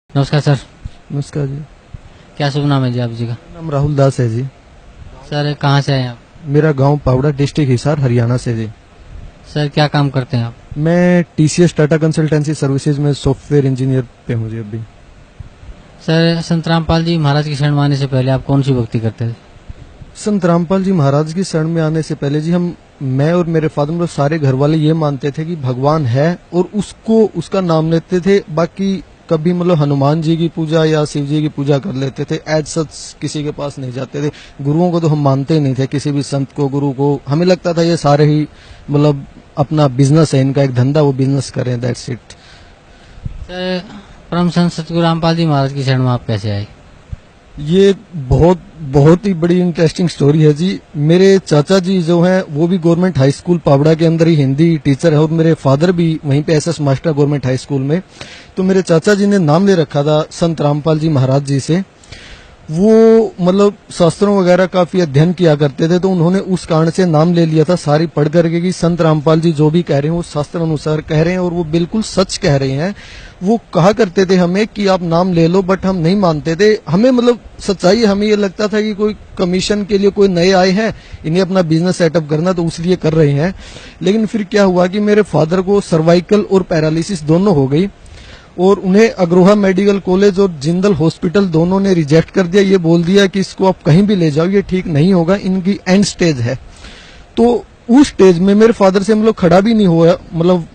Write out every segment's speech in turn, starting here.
नमस्कार सर। नमस्कार जी। क्या शुभ नाम है जी आप जी का? नाम राहुल दास है जी। सर कहाँ से आए आप? मेरा गांव पावड़ा, डिस्ट्रिक्ट हिसार, हरियाणा से जी। सर क्या काम करते हैं आप? मैं टीसीएस टाटा कंसल्टेंसी सर्विसेज में सॉफ्टवेयर इंजीनियर पे हूँ जी अभी। सर संत रामपाल जी महाराज की शरण में आने से पहले आप कौन सी भक्ति करते थे? संत रामपाल जी महाराज की शरण में आने से पहले जी मैं और मेरे फादर मतलब सारे घर वाले ये मानते थे कि भगवान है और उसका नाम लेते थे। बाकी कभी मतलब हनुमान जी की पूजा या शिव जी की पूजा कर लेते थे। एज सच किसी के पास नहीं जाते थे। गुरुओं को तो हम मानते ही नहीं थे, किसी भी संत को, गुरु को। हमें लगता था ये सारे ही मतलब अपना बिजनेस है, इनका एक धंधा, वो बिजनेस करें, दैट्स इट। सर परम संत सतगुरु रामपाल जी महाराज की शरण में आप कैसे आए? ये बहुत ही बड़ी इंटरेस्टिंग स्टोरी है जी। मेरे चाचा जी जो हैं वो भी गवर्नमेंट हाई स्कूल पावड़ा के अंदर ही हिंदी टीचर है और मेरे फादर भी वहीं पे SS master government high school में। तो मेरे चाचा जी ने नाम ले रखा था संत रामपाल जी महाराज जी से। वो मतलब शास्त्रों वगैरह काफी अध्ययन किया करते थे, तो उन्होंने उस कारण से नाम ले लिया था सारी पढ़ करके कि संत रामपाल जी जो भी कह रहे हैं वो शास्त्र अनुसार कह रहे हैं और वो बिल्कुल सच कह रहे हैं। वो कहा करते थे हमें कि आप नाम ले लो, बट हम नहीं मानते थे। हमें मतलब सच्चाई, हमें ये लगता था कि कोई कमीशन के लिए कोई नए आए हैं, इन्हें अपना बिजनेस सेटअप करना, तो उसलिए कर रहे हैं। लेकिन फिर क्या हुआ कि मेरे फादर को सर्वाइकल और पैरालिसिस दोनों हो गई और उन्हें अग्रोहा मेडिकल कॉलेज और जिंदल हॉस्पिटल दोनों ने रिजेक्ट कर दिया। ये बोल दिया कि इसको आप कहीं भी ले जाओ, ये ठीक नहीं होगा, इनकी एंड स्टेज है। तो उस स्टेज में मेरे फादर से हम लोग खड़ा भी नहीं हुआ, मतलब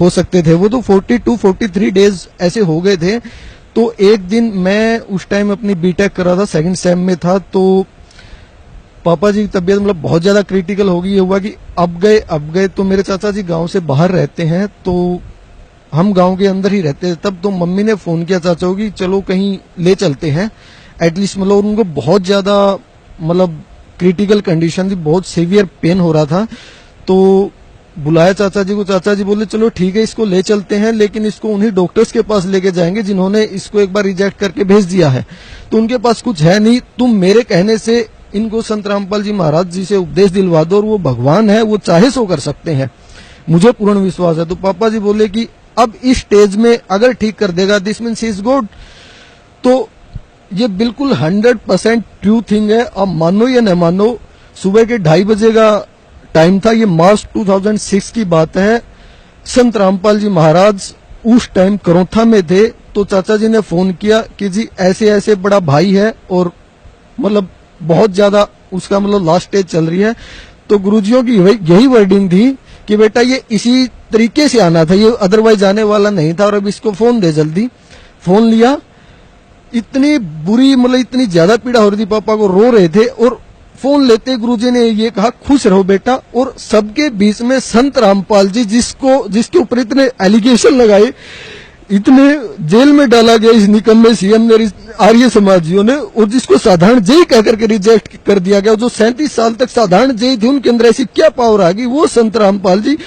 हो सकते थे। वो तो 42-43 डेज ऐसे हो गए थे। तो एक दिन मैं उस टाइम अपनी बीटेक कर रहा था, सेकंड सेम में था। तो पापा जी की तबीयत मतलब बहुत ज्यादा क्रिटिकल हो गई। ये हुआ कि अब गए। तो मेरे चाचा जी गांव से बाहर रहते हैं, तो हम गांव के अंदर ही रहते थे। तब तो मम्मी ने फोन किया चाचा को कि चलो कहीं ले चलते हैं एटलीस्ट। मतलब उनको बहुत ज्यादा मतलब क्रिटिकल कंडीशन थी, बहुत सीवियर पेन हो रहा था। तो बुलाया चाचा जी को। चाचा जी बोले चलो ठीक है, इसको ले चलते हैं, लेकिन इसको उन्हीं डॉक्टर्स के पास लेके जाएंगे जिन्होंने इसको एक बार रिजेक्ट करके भेज दिया है। तो उनके पास कुछ है नहीं, तुम मेरे कहने से इनको संत रामपाल जी महाराज जी से उपदेश दिलवा दो और वो भगवान है, वो चाहे सो कर सकते हैं, मुझे पूर्ण विश्वास है। तो पापा जी बोले कि अब इस स्टेज में अगर ठीक कर देगा this means he is good. तो ये बिल्कुल 100% ट्रू थिंग है। अब मानो या न मानो, सुबह के 2:30 बजे का टाइम था। ये मार्च 2006 की बात है। संत रामपाल जी महाराज उस टाइम करौथा में थे। तो चाचा जी ने फोन किया कि जी ऐसे ऐसे बड़ा भाई है और मतलब बहुत ज्यादा उसका मतलब लास्ट स्टेज चल रही है। तो गुरुजियों की यही वर्डिंग थी कि बेटा ये इसी तरीके से आना था, ये अदरवाइज आने वाला नहीं था, और अब इसको फोन दे जल्दी। फोन लिया। इतनी बुरी मतलब इतनी ज्यादा पीड़ा हो रही थी, पापा को रो रहे थे। और फोन लेते गुरुजी ने ये कहा खुश रहो बेटा। और सबके बीच में संत रामपाल जी जिसके ऊपर इतने एलिगेशन लगाए, इतने जेल में डाला गया इस निकम्मे सीएम ने, आर्य समाजियों ने, और जिसको साधारण जेई कह करके रिजेक्ट कर दिया गया। जो 37 साल तक साधारण जेई थी, उनके अंदर ऐसी क्या पावर आ गई। वो संत रामपाल जी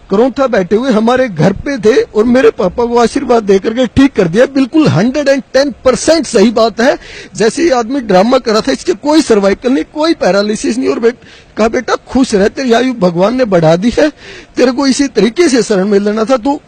करौथा बैठे हुए हमारे घर पे थे और मेरे पापा को आशीर्वाद देकर के ठीक कर दिया। बिल्कुल 110% सही बात है। जैसे ये आदमी ड्रामा कर रहा था, इसके कोई सर्वाइकल नहीं, कोई पैरालिसिस नहीं। और कहा बेटा खुश रह, तेरी आयु भगवान ने बढ़ा दी है, तेरे को इसी तरीके से शरण में लेना था। तो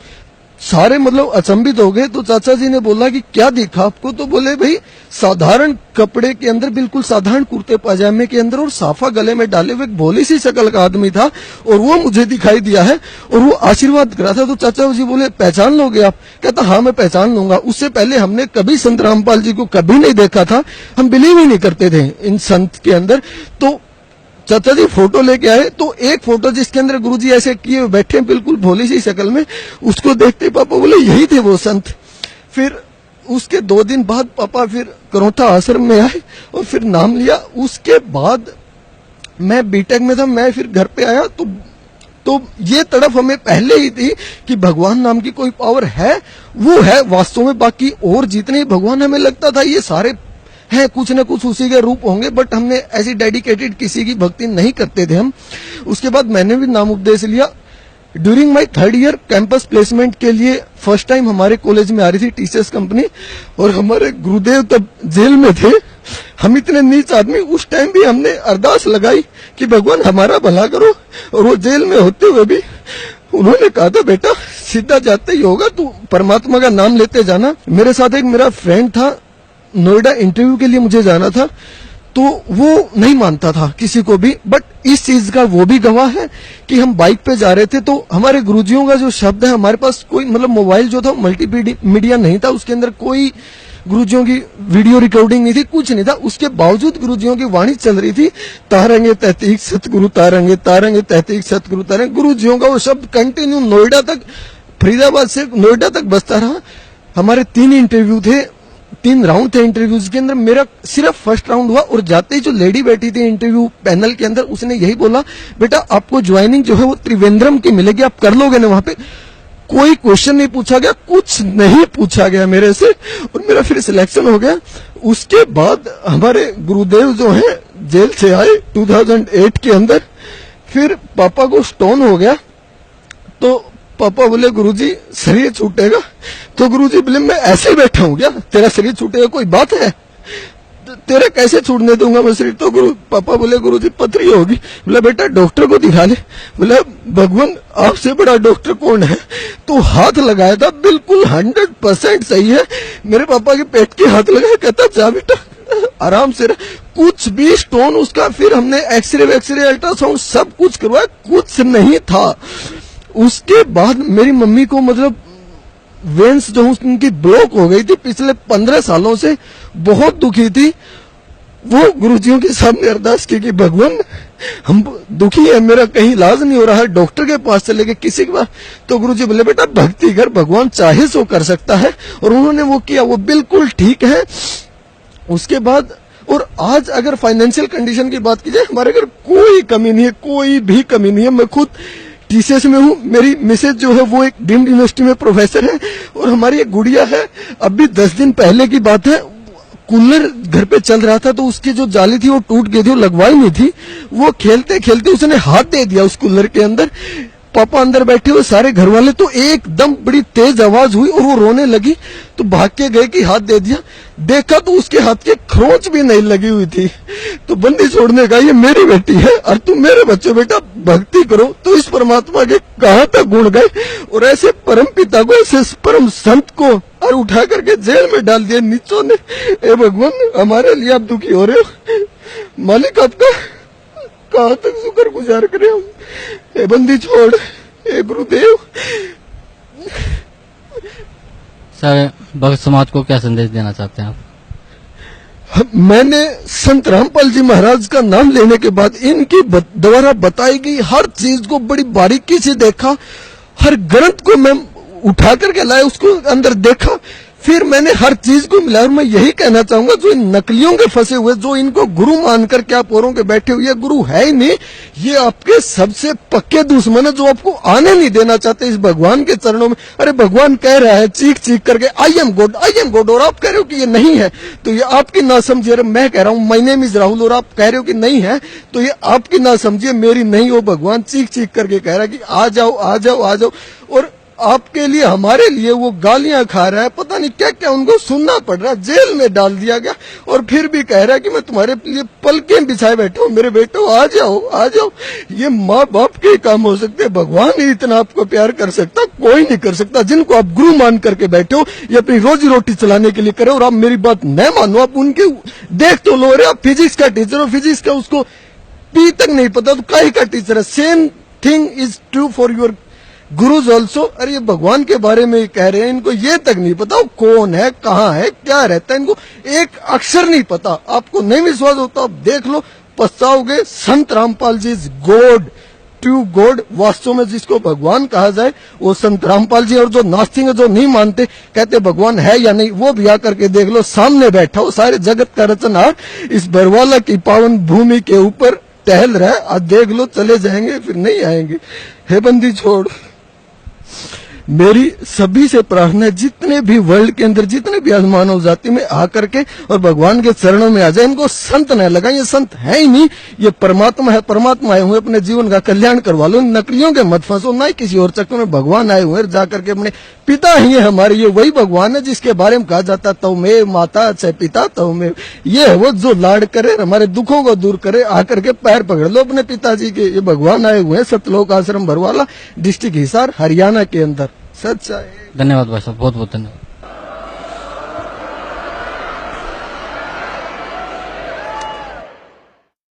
सारे मतलब अचंभित हो गए। तो चाचा जी ने बोला कि क्या दिखा आपको? तो बोले भाई साधारण कपड़े के अंदर, बिल्कुल साधारण कुर्ते पाजामे के अंदर और साफा गले में डाले हुए एक भोली सी शक्ल का आदमी था और वो मुझे दिखाई दिया है और वो आशीर्वाद करा था। तो चाचा जी बोले पहचान लोगे आप? कहता हाँ मैं पहचान लूंगा। उससे पहले हमने कभी संत रामपाल जी को कभी नहीं देखा था, हम बिलीव ही नहीं करते थे इन संत के अंदर। तो चाचा जी फोटो लेके आए। तो एक फोटो जिसके अंदर गुरुजी ऐसे किए बैठे बिल्कुल भोली सी शक्ल में, उसको देखते पापा बोले यही थे वो संत। फिर उसके 2 दिन बाद पापा फिर करौथा आश्रम में आए और फिर नाम लिया। उसके बाद मैं बीटेक में था, मैं फिर घर पे आया। तो ये तड़फ हमें पहले ही थी कि भगवान नाम की कोई पावर है, वो है वास्तव में। बाकी और जितने भगवान हमें लगता था ये सारे हैं, कुछ न कुछ उसी के रूप होंगे, बट हमने ऐसी डेडिकेटेड किसी की भक्ति नहीं करते थे हम। उसके बाद मैंने भी नाम उपदेश लिया। During my 3rd year campus placement के लिए फर्स्ट टाइम हमारे कॉलेज में आ रही थी टीसीएस कंपनी, और हमारे गुरुदेव तब जेल में थे। हम इतने नीच आदमी, उस टाइम भी हमने अरदास लगाई कि भगवान हमारा भला करो, और वो जेल में होते हुए भी उन्होंने कहा था बेटा सीधा जाते ही होगा, तू परमात्मा का नाम लेते जाना। मेरे साथ एक मेरा फ्रेंड था, नोएडा इंटरव्यू के लिए मुझे जाना था, तो वो नहीं मानता था किसी को भी, बट इस चीज का वो भी गवाह है कि हम बाइक पे जा रहे थे तो हमारे गुरुजियों का जो शब्द है, हमारे पास कोई मतलब मोबाइल जो था मल्टीमीडिया नहीं था, उसके अंदर कोई गुरुजियों की वीडियो रिकॉर्डिंग नहीं थी, कुछ नहीं था, उसके बावजूद गुरुजियों की वाणी चल रही थी, तारेंगे तहतीक सतगुरु तारेंगे, तारेंगे तहतीक सतगुरु तारेंगे। गुरुजियों का वो शब्द कंटिन्यू नोएडा तक, फरीदाबाद से नोएडा तक बजता रहा। हमारे 3 इंटरव्यू थे, 3 राउंड थे इंटरव्यूज के अंदर, मेरा सिर्फ फर्स्ट राउंड हुआ और जाते ही जो लेडी बैठी थी इंटरव्यू पैनल के अंदर, उसने यही बोला बेटा आपको ज्वाइनिंग जो है वो त्रिवेंद्रम की मिलेगी, आप कर लोगे ना वहां पे। कोई क्वेश्चन नहीं पूछा गया, कुछ नहीं पूछा गया मेरे से, और मेरा फिर सिलेक्शन हो गया। उसके बाद हमारे गुरुदेव जो हैं जेल से आए 2008 के अंदर, फिर पापा को स्टोन हो गया, तो पापा बोले गुरुजी शरीर छूटेगा, तो गुरुजी बोले मैं ऐसे ही बैठा हूं क्या, तेरा शरीर छूटेगा कोई बात है, तेरा कैसे छूटने दूंगा मैं शरीर। तो पापा बोले गुरुजी पथरी होगी। बोला बेटा डॉक्टर को दिखा ले। बोला भगवान आपसे बड़ा डॉक्टर कौन है। तो हाथ लगाया था, बिल्कुल 100% सही है। मेरे पापा के पेट के हाथ लगाया, कहता जा बेटा आराम से रह, कुछ भी स्टोन उसका, फिर हमने एक्सरे अल्ट्रासाउंड सब कुछ करवाया, कुछ नहीं था। उसके बाद मेरी मम्मी को मतलब वेंस जो उनकी ब्लॉक हो गई थी पिछले 15 सालों से, बहुत दुखी थी। वो गुरुजियों के सामने अरदास की कि भगवान हम दुखी है, मेरा कहीं इलाज नहीं हो रहा है, डॉक्टर के पास चले गए, किसी के पास। तो गुरुजी बोले बेटा भक्ति कर, भगवान चाहे सो कर सकता है, और उन्होंने वो किया, वो बिल्कुल ठीक है। उसके बाद और आज अगर फाइनेंशियल कंडीशन की बात की जाए, हमारे घर कोई कमी नहीं है, कोई भी कमी नहीं है। मैं खुद टीसीएस में हूँ, मेरी मिसेज जो है वो एक डीम्ड यूनिवर्सिटी में प्रोफेसर है, और हमारी एक गुड़िया है। अभी 10 दिन पहले की बात है, कूलर घर पे चल रहा था तो उसकी जो जाली थी वो टूट गई थी, वो लगवाई नहीं थी। वो खेलते खेलते उसने हाथ दे दिया उस कूलर के अंदर। पापा अंदर बैठे हुए, सारे घर वाले, तो एकदम बड़ी तेज आवाज हुई और वो रोने लगी। तो भाग के गए कि हाथ दे दिया, देखा तो उसके हाथ के खरोंच भी नहीं लगी हुई थी। तो बंदी छोड़ने का, ये मेरी बेटी है और तुम मेरे बच्चे, बेटा भक्ति करो। तो इस परमात्मा के कहां तक गुण गए, और ऐसे परम पिता को, ऐसे परम संत को और उठा करके जेल में डाल दिया नीचों ने। ए भगवान हमारे लिए आप दुखी हो रहे हो, मालिक आपका कहां तक शुक्र गुजार करें हम। ए बंदी छोड़, ए गुरुदेव। सर भक्त समाज को क्या संदेश देना चाहते हैं आप? मैंने संत रामपाल जी महाराज का नाम लेने के बाद इनकी द्वारा बताई गई हर चीज को बड़ी बारीकी से देखा, हर ग्रंथ को मैं उठा करके लाया, उसको अंदर देखा, फिर मैंने हर चीज को मिलाया। और मैं यही कहना चाहूंगा, जो इन नकलियों के फंसे हुए, जो इनको गुरु मानकर के आप औरों के बैठे हुए, गुरु है ही नहीं, ये आपके सबसे पक्के दुश्मन है, जो आपको आने नहीं देना चाहते इस भगवान के चरणों में। अरे भगवान कह रहा है चीख चीख करके, I am God, I am God, और आप कह रहे हो कि ये नहीं है, तो ये आपकी ना समझिए। अरे मैं कह रहा हूं माय नेम इज राहुल, और आप कह रहे हो कि नहीं है, तो ये आपकी ना समझिए, मेरी नहीं हो। भगवान चीख चीख करके कह रहा है कि आ जाओ आ जाओ आ जाओ, और आपके लिए हमारे लिए वो गालियां खा रहा है, पता नहीं क्या क्या उनको सुनना पड़ रहा है, जेल में डाल दिया गया, और फिर भी कह रहा है कि मैं तुम्हारे लिए पलकें बिछाए बैठा हूं, मेरे बेटो आ जाओ आ जाओ। ये माँ बाप के काम हो सकते, भगवान ही इतना आपको प्यार कर सकता, कोई नहीं कर सकता। जिनको आप गुरु मान करके बैठे हो, ये अपनी रोजी रोटी चलाने के लिए करे, और आप मेरी बात न मानो, आप उनके देख तो लो रहे। आप फिजिक्स का टीचर हो, फिजिक्स का उसको पी तक नहीं पता तो काहे का टीचर है। Same thing is true for your gurus also. अरे ये भगवान के बारे में कह रहे हैं, इनको ये तक नहीं पता वो कौन है, कहाँ है, क्या रहता है, इनको एक अक्षर नहीं पता। आपको नहीं विश्वास होता आप देख लो, पछताओगे। संत Rampal ji is God, true God. वास्तव में जिसको भगवान कहा जाए वो संत रामपाल जी। और जो नास्तिक है, जो नहीं मानते, कहते भगवान है या नहीं, वो भी आकर के देख लो, सामने बैठा हो, सारे जगत का रचनहार इस बरवाला की पावन भूमि के ऊपर टहल रहा है। आज देख लो, चले जाएंगे फिर नहीं आएंगे। हे बंदी छोड़, मेरी सभी से प्रार्थना है, जितने भी वर्ल्ड के अंदर जितने भी आज मानव जाति में आकर के और भगवान के चरणों में आ जाए। इनको संत न लगाए, ये संत है ही नहीं, ये परमात्मा है। परमात्मा आए हुए अपने जीवन का कल्याण करवा लो, नकलियों के मत फंसो, ना ही किसी और चक्कर में। भगवान आए हुए जाकर के अपने पिता ही है हमारे, ये वही भगवान है जिसके बारे में कहा जाता तव में माता चाहे पिता तव में। ये है वो जो लाड करे, हमारे दुखों को दूर करे। आकर के पैर पकड़ लो अपने पिताजी के। ये भगवान आए हुए हैं सतलोक आश्रम बरवाला, डिस्ट्रिक्ट हिसार, हरियाणा के अंदर। सच्चा है। धन्यवाद भाई साहब, बहुत बहुत धन्यवाद।